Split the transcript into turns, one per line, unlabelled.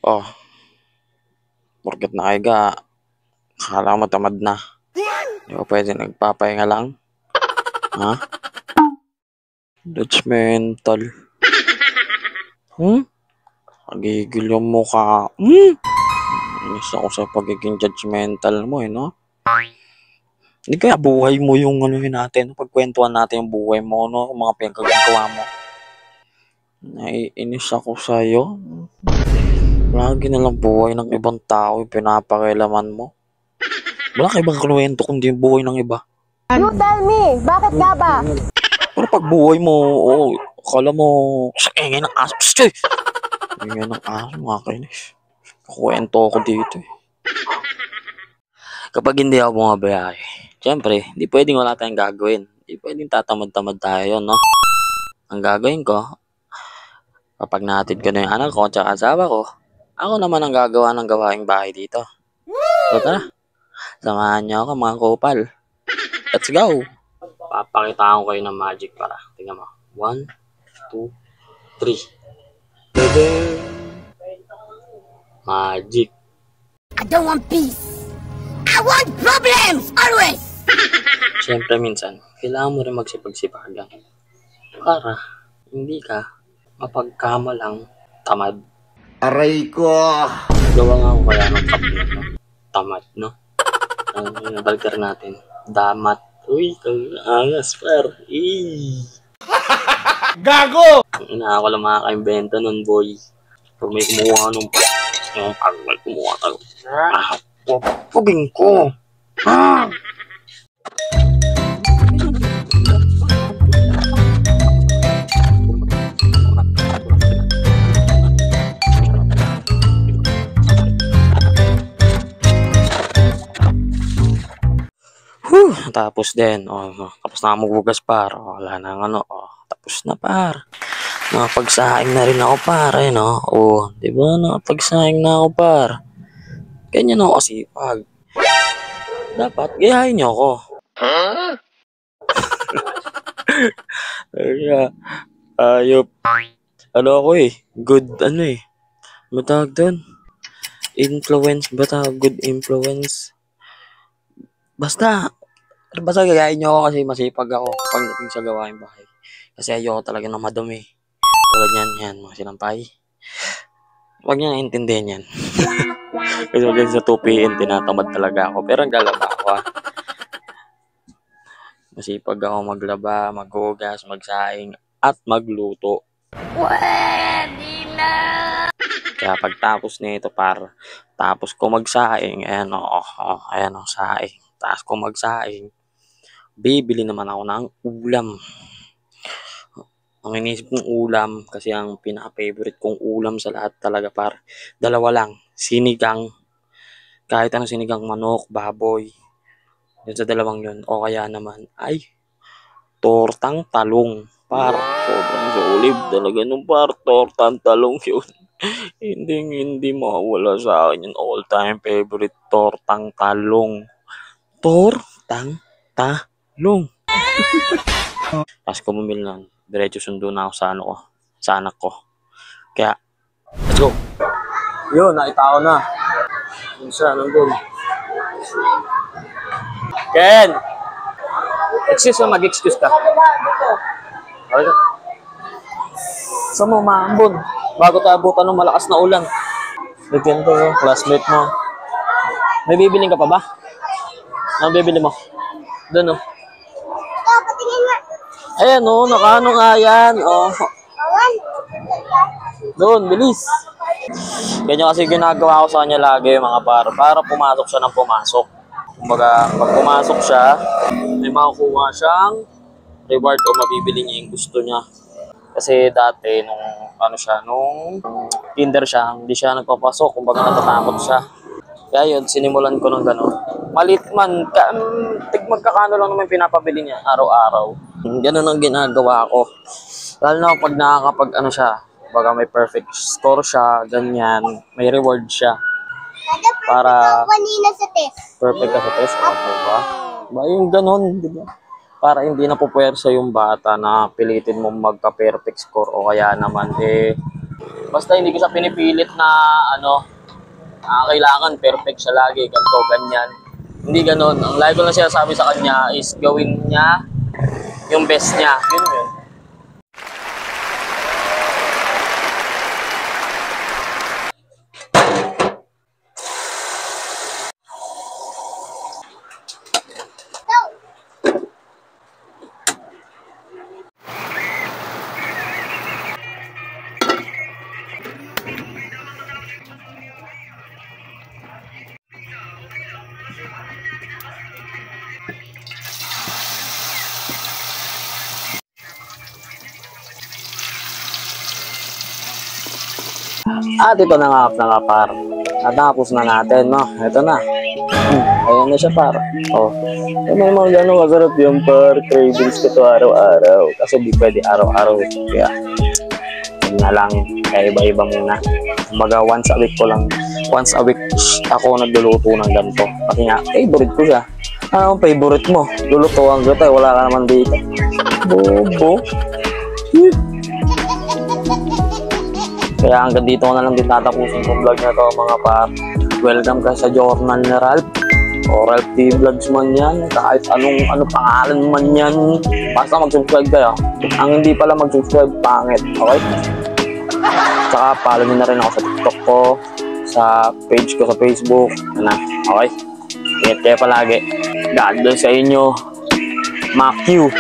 Oh, porket nakahiga, akala mo tamad na. Di ba pwede nagpapahinga lang? Ha? Judgmental. Nagigil yung mukha. Inis ako sa pagiging judgmental mo no? Hindi kaya buhay mo yung ano natin, pagkwentuhan natin yung buhay mo, no? Yung mga pinagagawa mo. Naiinis ako sa'yo. Lagi na lang buhay ng ibang tao yung pinapakialaman mo. Wala ka ibang kwento kundi yung buhay ng iba.
You tell me, bakit nga ba?
Pero pag buhay mo, akala mo, sa ingay ng aso. Psst! Ingay ng aso, makakainis. Kukwento ako dito Kapag hindi ako bumabiyahe, siyempre, di pwedeng wala tayong gagawin. Di pwedeng tatamad-tamad tayo, no? Ang gagawin ko, kapag nahatid ko na yung anak ko at asawa ko, ako naman ang gagawa ng gawaing bahay dito. So tara, samahan niyo ako mga kupal. Let's go! Papakita ko kayo ng magic para. Tingnan mo. 1, 2, 3. Tada! Magic.
I don't want peace. I want problems, always!
Siyempre minsan, kailangan mo rin magsipag-sipagan. Para hindi ka mapagkamalang tamad.
Aray ko!
Gawa nga ako kaya ng kapit, no? Tamad, no? Ang nabalgar natin. Damat. Uy, angas, par.
Gago!
Ina ako lang makakaimbenta nun, boy. Pag may kumuha nung pag may kumuha tayo. Puging ko. Tapos din, tapos na magbugas par. Wala na ano, tapos na par. Nakapagsaing na rin ako par, no? Di ba? Nakapagsaing na ako par. Ganyan ako kasipag. Dapat, gayahin niyo ako. Ayop. Ano ako good matawag doon? Influence, ba tawag? Good influence. Basta gayahin niyo ako kasi masipag ako pagdating sa gawaing bahay. Kasi ayoko talaga ng madumi. Tulad yan, mga sinampay. Huwag niya naintindihan yan. Kasi huwag sa 2 PM, tinatamad talaga ako. Pero naglalaba ako Masipag ako maglaba, maghugas, magsaing, at magluto.
Pwede na!
Kaya pagtapos nito tapos ko magsaing, saing. Tapos ko magsaing, bibili naman ako ng ulam. Ang inisip kong ulam, kasi ang pinaka-favorite kong ulam sa lahat talaga dalawa lang, sinigang. Kahit anong sinigang, manok, baboy. Yun sa dalawang yun. O kaya naman ay tortang talong. Sobrang solid talaga nung tortang talong yun. hindi mawala sa akin yung all-time favorite, tortang talong. Tortang talong. Tapos ko bumili nun, diretso sundo na ako sa anak ko. Kaya, let's go. Yun, nakita ko na. Yun siya, nandun. Ken! Excuse mo, mag-excuse ka. Okay. Saan mo maambon? Bago tayo abutan ng malakas na ulan. Bigyan to, classmate mo. May bibiling ka pa ba? Anong bibili mo? Doon, Ayan, nakaano nga yan. Doon, bilis. Ganyan kasi ginagawa ko sa kanya lagi, mga para pumasok siya ng pumasok. Kumbaga, pag pumasok siya, may makukuha siyang reward o mabibili niya yung gusto niya. Kasi dati, nung kinder siya, hindi siya nagpapasok. Kumbaga, natatakot siya. Kaya yun, sinimulan ko ng gano'n. Malit man, magkakano lang naman pinapabili niya araw-araw. Ganun ang ginagawa ko. Lalo na pag baga may perfect score siya, ganyan, may reward siya. Para perfect ka sa test, ba? Yung ganun, di ba? Para hindi na pupuwersa yung bata na pilitin mo magka-perfect score o kaya naman Basta hindi ko siya pinipilit na ano, kailangan perfect siya lagi, ganito, ganyan. Hindi ganun. Ang lagi ko lang sinasabi sa kanya is gawin niya yung best niya. Yun. At ito na nga par. Natapos na natin, no? Ito na. Ayan na siya par. Oh. May mga ganun kasarap yung par. Cravings ko to araw-araw. Kasi di pwede araw-araw. Kaya, yun na lang. Kaya iba-iba muna. Kumbaga, once a week ako nagluluto ng ganito. Pati nga, favorite ko siya. Ano ang favorite mo? Lulutuan kita, wala ka naman dito. Bobo. Kaya hanggang dito ko na lang din tatapusin yung vlog na to mga par. Welcome ka sa journal ni Ralph. O Ralph TV Vlogs man yan. Kahit ano pangalan man yan. Basta mag-subscribe kayo. Ang hindi pala mag-subscribe, pangit. Okay? Tsaka follow nyo na rin ako sa TikTok ko. Sa page ko sa Facebook. Okay? Ingat kayo palagi. God bless sa inyo. Mac you.